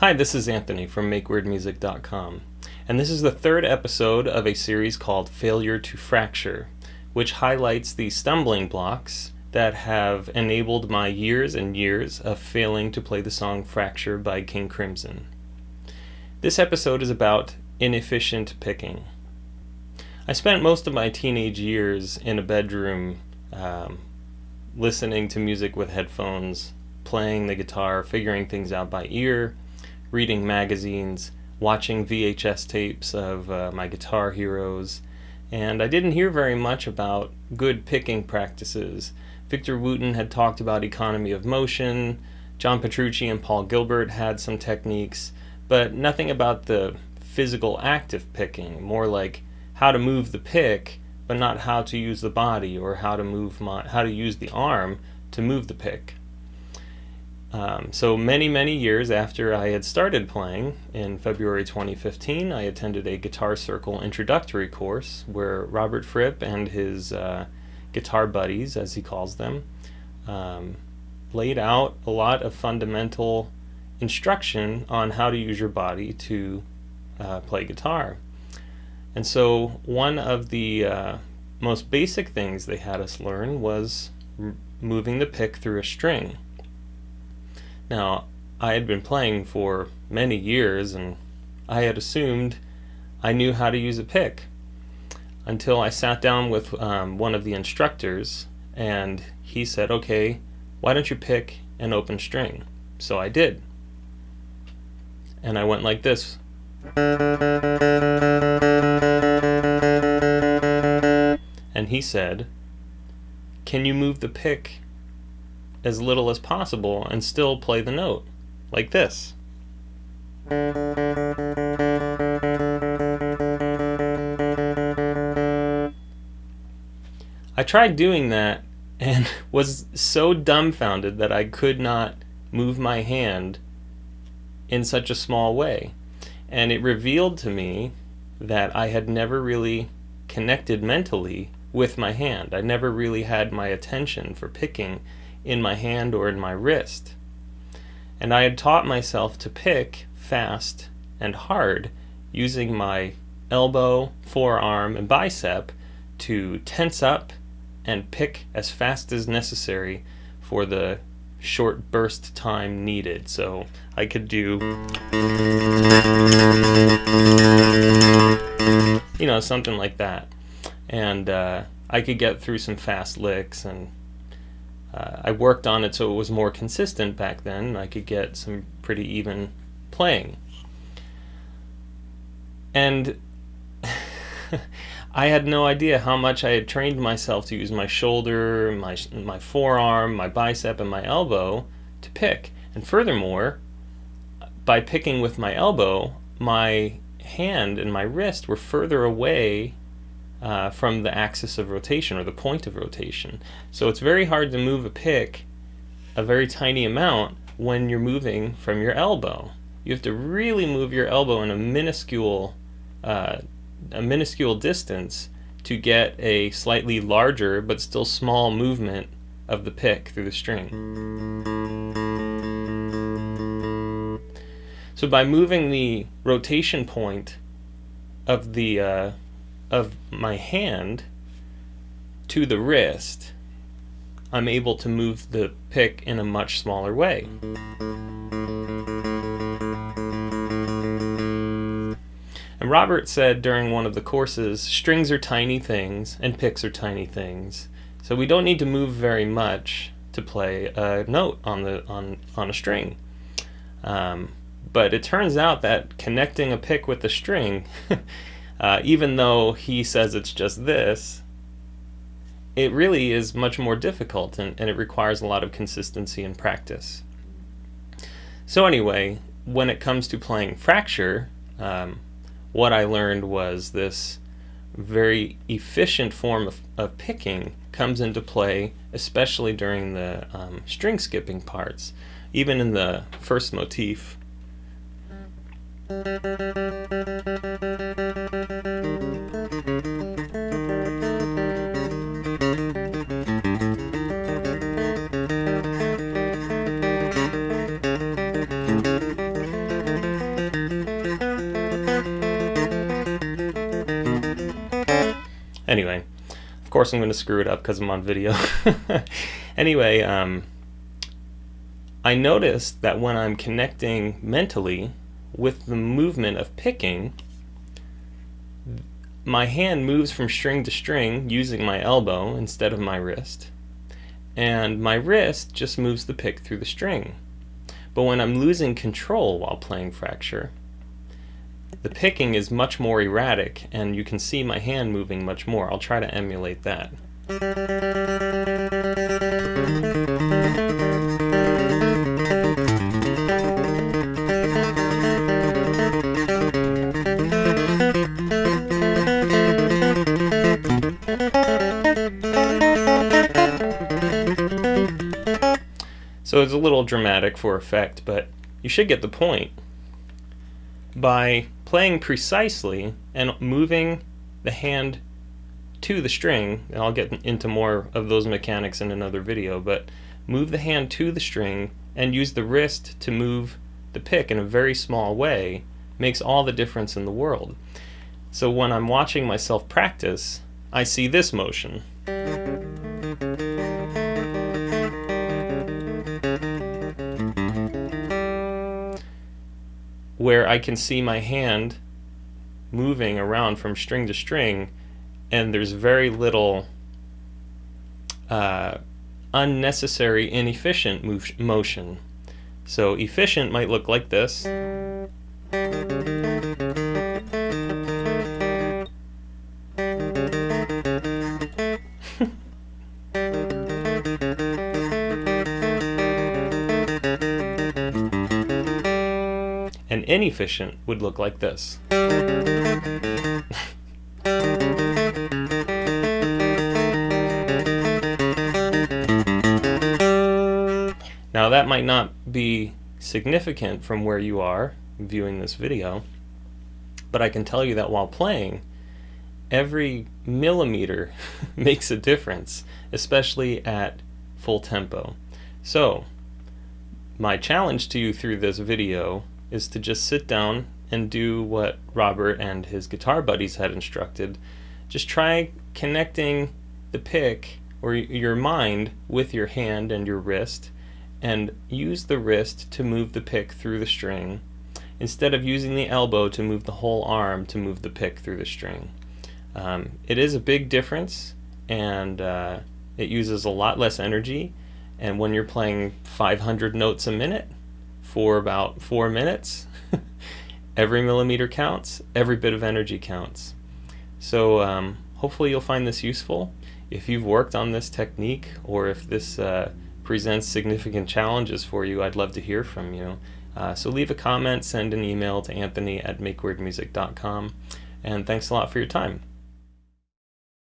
Hi, this is Anthony from MakeWeirdMusic.com, and this is the third episode of a series called Failure to Fracture, which highlights the stumbling blocks that have enabled my years and years of failing to play the song Fracture by King Crimson. This episode is about inefficient picking. I spent most of my teenage years in a bedroom listening to music with headphones, playing the guitar, figuring things out by ear, reading magazines, watching VHS tapes of my guitar heroes, and I didn't hear very much about good picking practices. Victor Wooten had talked about economy of motion, John Petrucci and Paul Gilbert had some techniques, but nothing about the physical act of picking, more like how to move the pick, but not how to use the body or how to use the arm to move the pick. So many years after I had started playing, in February 2015, I attended a Guitar Circle introductory course where Robert Fripp and his guitar buddies, as he calls them, laid out a lot of fundamental instruction on how to use your body to play guitar. And so one of the most basic things they had us learn was moving the pick through a string. Now, I had been playing for many years and I had assumed I knew how to use a pick until I sat down with one of the instructors and he said, "Okay, why don't you pick an open string?" So I did. And I went like this. And he said, "Can you move the pick as little as possible and still play the note like this?" I tried doing that and was so dumbfounded that I could not move my hand in such a small way. And it revealed to me that I had never really connected mentally with my hand. I never really had my attention for picking in my hand or in my wrist. And I had taught myself to pick fast and hard using my elbow, forearm, and bicep to tense up and pick as fast as necessary for the short burst time needed. So I could do, something like that. And I could get through some fast licks, and I worked on it so it was more consistent back then. I could get some pretty even playing. And I had no idea how much I had trained myself to use my shoulder, my forearm, my bicep, and my elbow to pick. And furthermore, by picking with my elbow, my hand and my wrist were further away from the axis of rotation or the point of rotation. So it's very hard to move a pick a very tiny amount when you're moving from your elbow. You have to really move your elbow in a minuscule distance to get a slightly larger but still small movement of the pick through the string. So by moving the rotation point of my hand to the wrist, I'm able to move the pick in a much smaller way. And Robert said during one of the courses, strings are tiny things and picks are tiny things. So we don't need to move very much to play a note on a string. But it turns out that connecting a pick with the string, even though he says it's just this, it really is much more difficult and it requires a lot of consistency and practice. So anyway, when it comes to playing Fracture, what I learned was this very efficient form of picking comes into play, especially during the string skipping parts. Even in the first motif, course I'm going to screw it up because I'm on video. Anyway, I noticed that when I'm connecting mentally with the movement of picking, my hand moves from string to string using my elbow instead of my wrist, and my wrist just moves the pick through the string. But when I'm losing control while playing Fracture, the picking is much more erratic, and you can see my hand moving much more. I'll try to emulate that. So it's a little dramatic for effect, but you should get the point. By playing precisely and moving the hand to the string, and I'll get into more of those mechanics in another video, but move the hand to the string and use the wrist to move the pick in a very small way makes all the difference in the world. So when I'm watching myself practice, I see this motion. Where I can see my hand moving around from string to string, and there's very little unnecessary inefficient motion. So efficient might look like this. And inefficient would look like this. Now that might not be significant from where you are viewing this video, but I can tell you that while playing, every millimeter makes a difference, especially at full tempo. So my challenge to you through this video is to just sit down and do what Robert and his guitar buddies had instructed. Just try connecting the pick or your mind with your hand and your wrist, and use the wrist to move the pick through the string instead of using the elbow to move the whole arm to move the pick through the string. It is a big difference, and it uses a lot less energy, and when you're playing 500 notes a minute for about 4 minutes, every millimeter counts, every bit of energy counts. So hopefully you'll find this useful. If you've worked on this technique, or if this presents significant challenges for you, I'd love to hear from you. So leave a comment, send an email to anthony@makeweirdmusic.com, and thanks a lot for your time.